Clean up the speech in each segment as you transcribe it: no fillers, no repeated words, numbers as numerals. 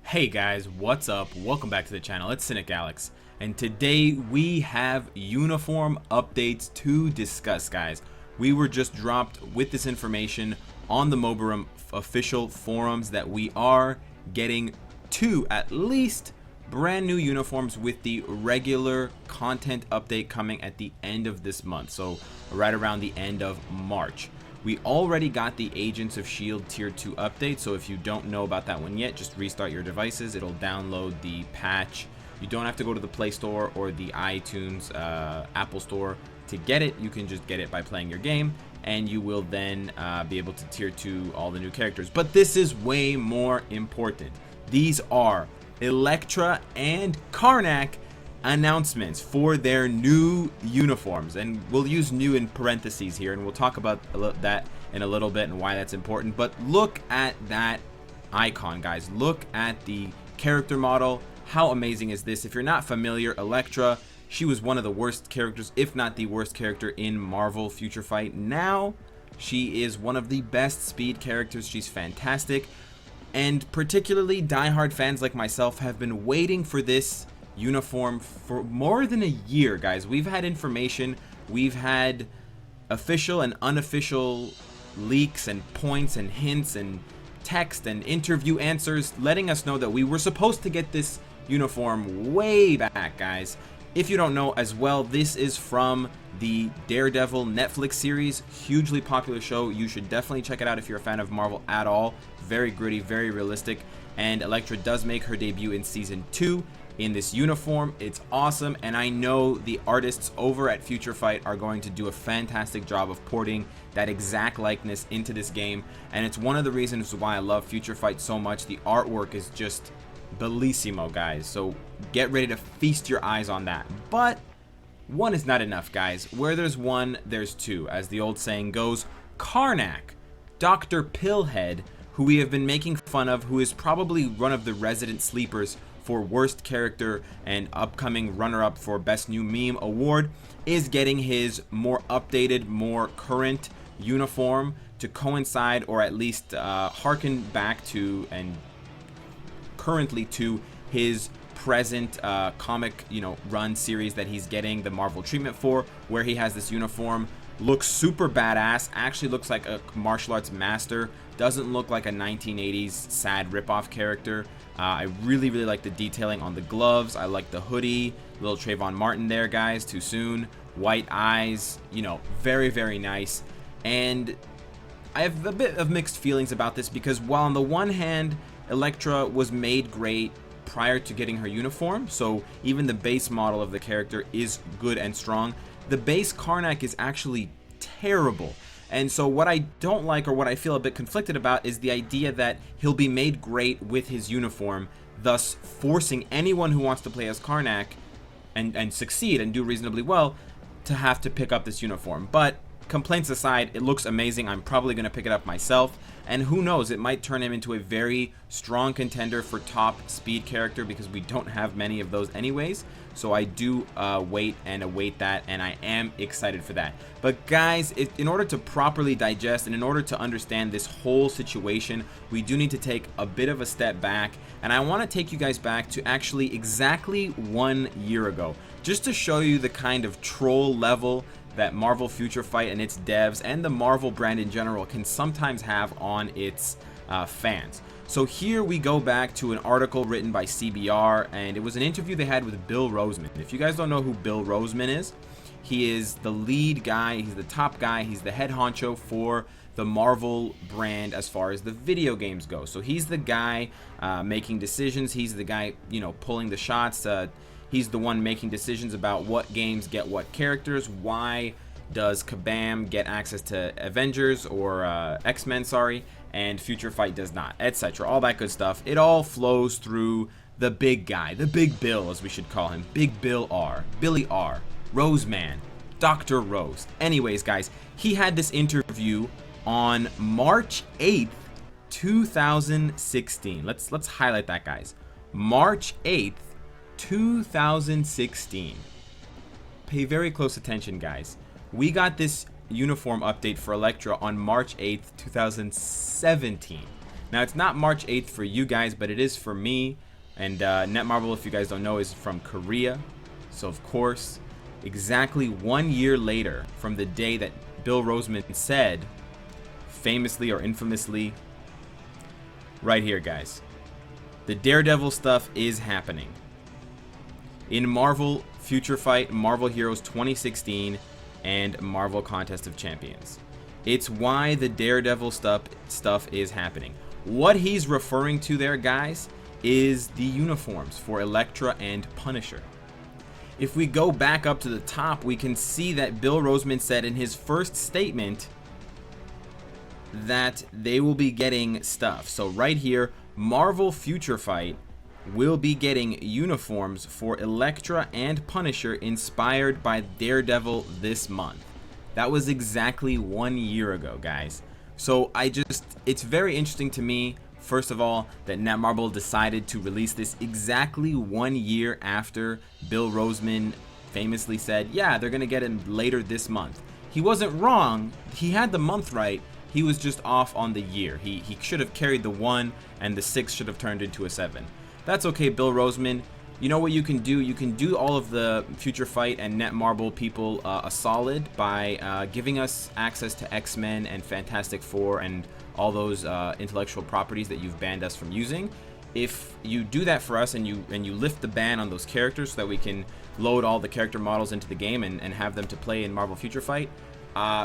Hey guys, what's up? Welcome back to the channel. It's Cynicalex, and today we have uniform updates to discuss, guys. We were just dropped with this information on the Mobarum official forums that we are getting two, at least, brand new uniforms with the regular content update coming at the end of this month, so right around the end of March. We already got the Agents of S.H.I.E.L.D. Tier 2 update, so if you don't know about that one yet, just restart your devices. It'll download the patch. You don't have to go to the Play Store or the iTunes Apple Store to get it. You can just get it by playing your game, and you will then be able to Tier 2 all the new characters. But this is way more important. These are Elektra and Karnak announcements for their new uniforms, and we'll use new in parentheses here, and we'll talk about that in a little bit and why that's important. But look at that icon, guys. Look at the character model. How amazing is this? If you're not familiar, Elektra, she was one of the worst characters, if not the worst character in Marvel Future Fight. Now she is one of the best speed characters. She's fantastic, and particularly diehard fans like myself have been waiting for this uniform for more than a year, guys. We've had information, we've had official and unofficial leaks and points and hints and text and interview answers letting us know that we were supposed to get this uniform way back, guys. If you don't know as well, this is from the Daredevil Netflix series, hugely popular show. You should definitely check it out if you're a fan of Marvel at all. Very gritty, very realistic, and Elektra does make her debut in season 2 in this uniform. It's awesome, and I know the artists over at Future Fight are going to do a fantastic job of porting that exact likeness into this game, and it's one of the reasons why I love Future Fight so much. The artwork is just bellissimo, guys, so get ready to feast your eyes on that. But one is not enough, guys. Where there's one, there's two, as the old saying goes. Karnak, Dr. Pillhead, who we have been making fun of, who is probably one of the resident sleepers for worst character and upcoming runner-up for best new meme award, is getting his more updated, more current uniform to coincide, or at least harken back to and currently to his present comic run series that he's getting the Marvel treatment for, where he has this uniform. Looks super badass, actually looks like a martial arts master, doesn't look like a 1980s sad ripoff character. I really like the detailing on the gloves. I like the hoodie, little Trayvon Martin there, guys, too soon, white eyes, very nice. And I have a bit of mixed feelings about this, because while on the one hand Elektra was made great prior to getting her uniform, so even the base model of the character is good and strong, the base Karnak is actually terrible. And so what I don't like, or what I feel a bit conflicted about, is the idea that he'll be made great with his uniform, thus forcing anyone who wants to play as Karnak and succeed and do reasonably well to have to pick up this uniform. But complaints aside, it looks amazing. I'm probably going to pick it up myself, and who knows, it might turn him into a very strong contender for top speed character, because we don't have many of those anyways. So I do wait and await that, and I am excited for that. But guys, in order to properly digest and in order to understand this whole situation, we do need to take a bit of a step back, and I want to take you guys back to actually exactly 1 year ago, just to show you the kind of troll level that Marvel Future Fight and its devs and the Marvel brand in general can sometimes have on its fans. So here we go back to an article written by CBR, and it was an interview they had with Bill Rosemann. If you guys don't know who Bill Rosemann is, he is the lead guy, he's the top guy, he's the head honcho for the Marvel brand as far as the video games go. So he's the guy making decisions, he's the guy, pulling the shots. He's the one making decisions about what games get what characters, why does Kabam get access to Avengers or X-Men, sorry, and Future Fight does not, etc. All that good stuff. It all flows through the big guy, the Big Bill, as we should call him. Big Bill R, Billy R, ROSEMANN, Dr. Rose. Anyways, guys, he had this interview on March 8th, 2016. Let's highlight that, guys. March 8th, 2016. Pay very close attention, guys. We got this uniform update for Elektra on March 8th, 2017. Now, it's not March 8th for you guys, but it is for me. And Netmarble, if you guys don't know, is from Korea. So, of course, exactly 1 year later from the day that Bill Rosemann said, famously or infamously, right here, guys, the Daredevil stuff is happening. In Marvel Future Fight, Marvel Heroes 2016, and Marvel Contest of Champions. It's why the Daredevil stuff is happening. What he's referring to there, guys, is the uniforms for Elektra and Punisher. If we go back up to the top, we can see that Bill Rosemann said in his first statement that they will be getting stuff. So right here, Marvel Future Fight will be getting uniforms for Elektra and Punisher inspired by Daredevil this month. That was exactly 1 year ago, guys. So it's very interesting to me, first of all, that Netmarble decided to release this exactly 1 year after Bill Rosemann famously said, yeah, they're gonna get it later this month. He wasn't wrong, he had the month right, he was just off on the year. He should have carried the 1, and the 6 should have turned into a 7. That's okay, Bill Rosemann. You know what you can do? You can do all of the Future Fight and Netmarble people a solid by giving us access to X-Men and Fantastic Four and all those intellectual properties that you've banned us from using. If you do that for us and you lift the ban on those characters so that we can load all the character models into the game and have them to play in Marvel Future Fight,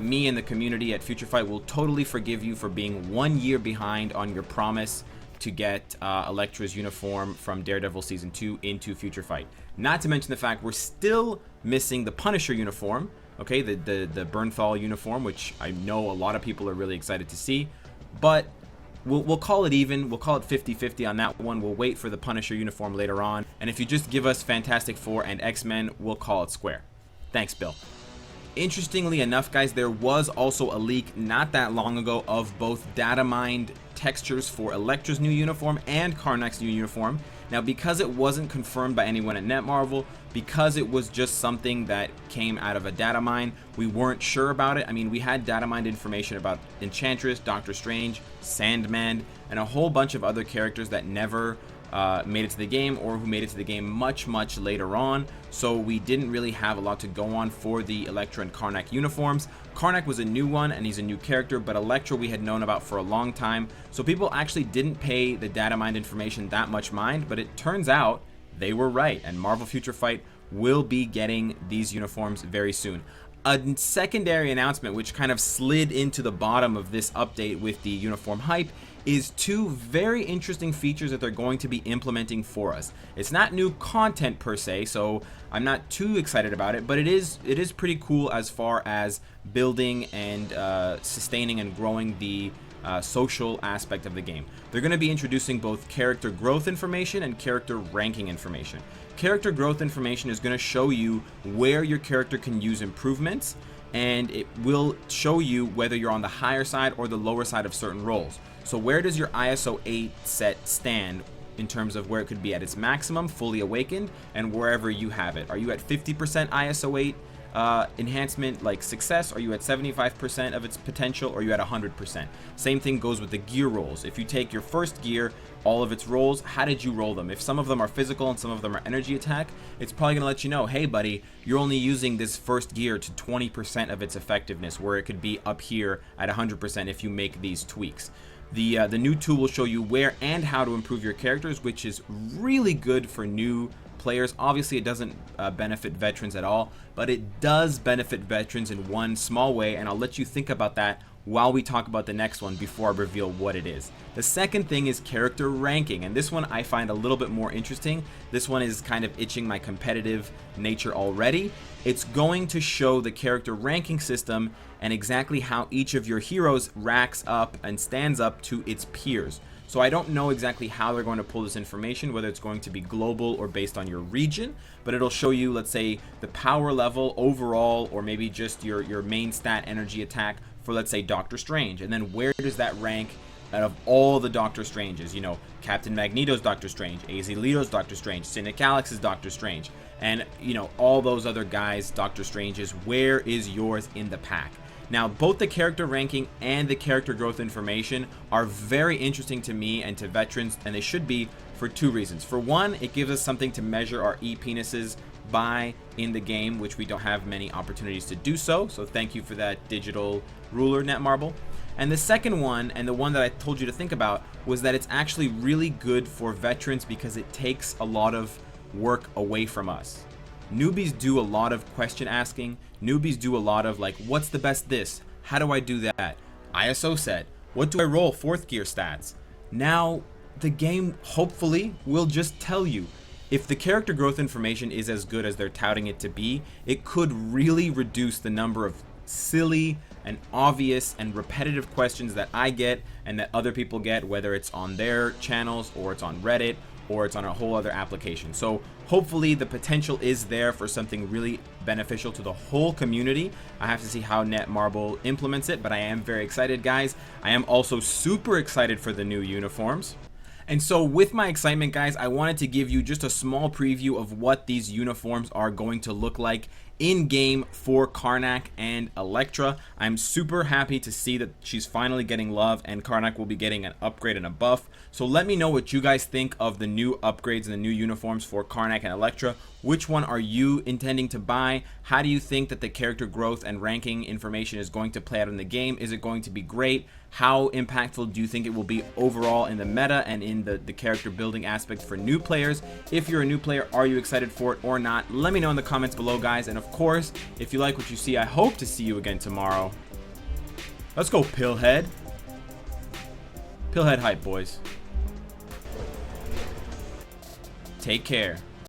me and the community at Future Fight will totally forgive you for being 1 year behind on your promise to get Elektra's uniform from Daredevil Season 2 into Future Fight. Not to mention the fact we're still missing the Punisher uniform, okay, the Bernthal uniform, which I know a lot of people are really excited to see, but we'll call it even. We'll call it 50-50 on that one. We'll wait for the Punisher uniform later on, and if you just give us Fantastic Four and X-Men, we'll call it square. Thanks, Bill. Interestingly enough, guys, there was also a leak not that long ago of both data mined textures for Elektra's new uniform and Karnak's new uniform. Now, because it wasn't confirmed by anyone at Netmarble, because it was just something that came out of a data mine, we weren't sure about it. I mean, we had data mined information about Enchantress, Doctor Strange, Sandman, and a whole bunch of other characters that never made it to the game, or who made it to the game much later on. So we didn't really have a lot to go on for the Elektra and Karnak uniforms. Karnak was a new one and he's a new character, but Elektra we had known about for a long time, so people actually didn't pay the data mined information that much mind, but it turns out they were right, and Marvel Future Fight will be getting these uniforms very soon. A secondary announcement which kind of slid into the bottom of this update with the uniform hype is two very interesting features that they're going to be implementing for us. It's not new content per se, so I'm not too excited about it, but it is pretty cool as far as building and sustaining and growing the social aspect of the game. They're going to be introducing both character growth information and character ranking information. Character growth information is going to show you where your character can use improvements, and it will show you whether you're on the higher side or the lower side of certain roles. So where does your ISO 8 set stand in terms of where it could be at its maximum, fully awakened, and wherever you have it? Are you at 50% ISO 8 enhancement, like success? Are you at 75% of its potential, or are you at 100%? Same thing goes with the gear rolls. If you take your first gear, all of its rolls, how did you roll them? If some of them are physical and some of them are energy attack, it's probably going to let you know, hey buddy, you're only using this first gear to 20% of its effectiveness, where it could be up here at 100% if you make these tweaks. The new tool will show you where and how to improve your characters, which is really good for new players. Obviously, it doesn't benefit veterans at all, but it does benefit veterans in one small way, and I'll let you think about that while we talk about the next one before I reveal what it is. The second thing is character ranking, and this one I find a little bit more interesting. This one is kind of itching my competitive nature already. It's going to show the character ranking system and exactly how each of your heroes racks up and stands up to its peers. So I don't know exactly how they're going to pull this information, whether it's going to be global or based on your region, but it'll show you, let's say, the power level overall, or maybe just your main stat energy attack for, let's say, Doctor Strange. And then where does that rank out of all the Doctor Stranges? You know, Captain Magneto's Doctor Strange, AZ Leo's Doctor Strange, Cynicalex's Doctor Strange, and, you know, all those other guys' Doctor Stranges. Where is yours in the pack? Now, both the character ranking and the character growth information are very interesting to me and to veterans, and they should be for two reasons. For one, it gives us something to measure our e-penises by in the game, which we don't have many opportunities to do so. So thank you for that digital ruler, Netmarble. And the second one, and the one that I told you to think about, was that it's actually really good for veterans because it takes a lot of work away from us. Newbies do a lot of question asking. Newbies do a lot of like, what's the best this? How do I do that? ISO set. What do I roll? 4th gear stats. Now, the game hopefully will just tell you. If the character growth information is as good as they're touting it to be, it could really reduce the number of silly and obvious and repetitive questions that I get and that other people get, whether it's on their channels or it's on Reddit or it's on a whole other application. So hopefully the potential is there for something really beneficial to the whole community. I have to see how Netmarble implements it, but I am very excited, guys. I am also super excited for the new uniforms. And so with my excitement, guys, I wanted to give you just a small preview of what these uniforms are going to look like in game for Karnak and Elektra. I'm super happy to see that she's finally getting love and Karnak will be getting an upgrade and a buff. So let me know what you guys think of the new upgrades and the new uniforms for Karnak and Elektra. Which one are you intending to buy? How do you think that the character growth and ranking information is going to play out in the game? Is it going to be great? How impactful do you think it will be overall in the meta and in the character building aspect for new players? If you're a new player, are you excited for it or not? Let me know in the comments below, guys. And of course, if you like what you see, I hope to see you again tomorrow. Let's go, Pillhead. Pillhead hype, boys. Take care.